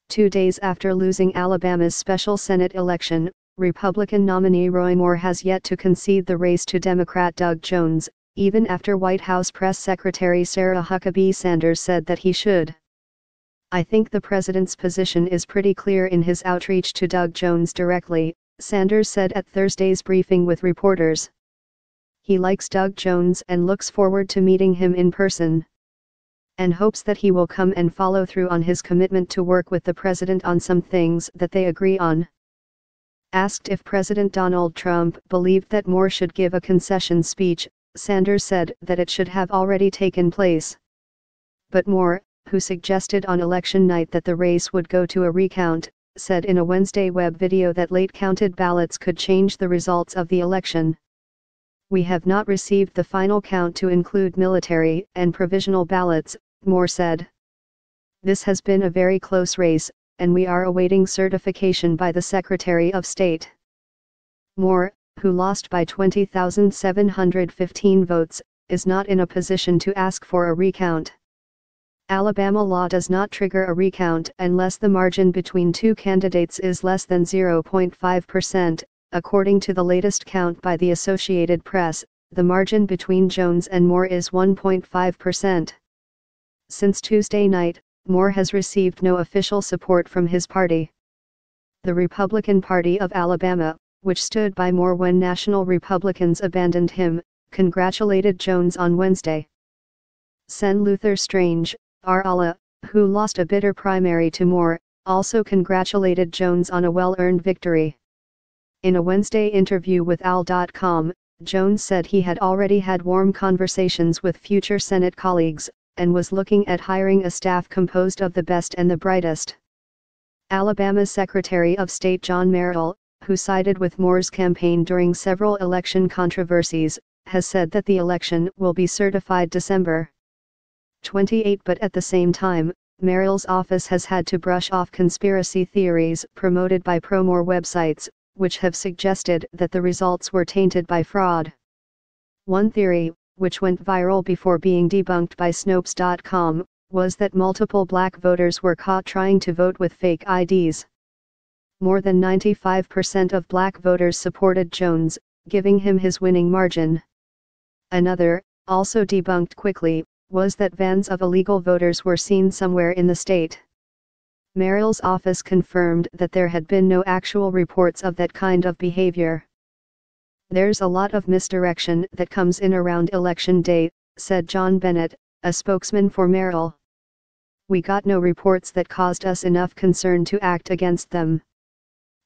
2 days after losing Alabama's special Senate election, Republican nominee Roy Moore has yet to concede the race to Democrat Doug Jones, even after White House Press Secretary Sarah Huckabee Sanders said that he should. "I think the president's position is pretty clear in his outreach to Doug Jones directly," Sanders said at Thursday's briefing with reporters. He likes Doug Jones and looks forward to meeting him in person, and hopes that he will come and follow through on his commitment to work with the president on some things that they agree on. Asked if President Donald Trump believed that Moore should give a concession speech, Sanders said that it should have already taken place. But Moore, who suggested on election night that the race would go to a recount, said in a Wednesday web video that late-counted ballots could change the results of the election. "We have not received the final count to include military and provisional ballots," Moore said. "This has been a very close race, and we are awaiting certification by the Secretary of State." Moore, who lost by 20,715 votes, is not in a position to ask for a recount. Alabama law does not trigger a recount unless the margin between two candidates is less than 0.5%, according to the latest count by the Associated Press. The margin between Jones and Moore is 1.5%. Since Tuesday night, Moore has received no official support from his party. The Republican Party of Alabama, which stood by Moore when national Republicans abandoned him, congratulated Jones on Wednesday. Sen. Luther Strange, R. who lost a bitter primary to Moore, also congratulated Jones on a well-earned victory. In a Wednesday interview with AL.com, Jones said he had already had warm conversations with future Senate colleagues, and was looking at hiring a staff composed of the best and the brightest. Alabama's Secretary of State John Merrill, who sided with Moore's campaign during several election controversies, has said that the election will be certified December 28. But at the same time, Merrill's office has had to brush off conspiracy theories promoted by pro-Moore websites, which have suggested that the results were tainted by fraud. One theory, which went viral before being debunked by Snopes.com, was that multiple black voters were caught trying to vote with fake IDs. More than 95% of black voters supported Jones, giving him his winning margin. Another, also debunked quickly, was that vans of illegal voters were seen somewhere in the state. Merrill's office confirmed that there had been no actual reports of that kind of behavior. "There's a lot of misdirection that comes in around Election Day," said John Bennett, a spokesman for Merrill. "We got no reports that caused us enough concern to act against them."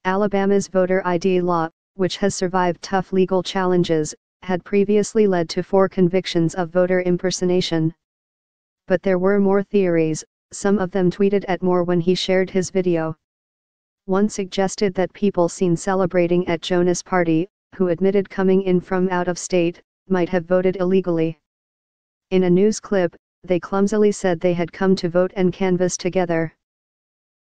Alabama's voter ID law, which has survived tough legal challenges, had previously led to 4 convictions of voter impersonation. But there were more theories, some of them tweeted at Moore when he shared his video. One suggested that people seen celebrating at Jones' party, who admitted coming in from out of state, might have voted illegally. In a news clip, they clumsily said they had come to vote and canvass together.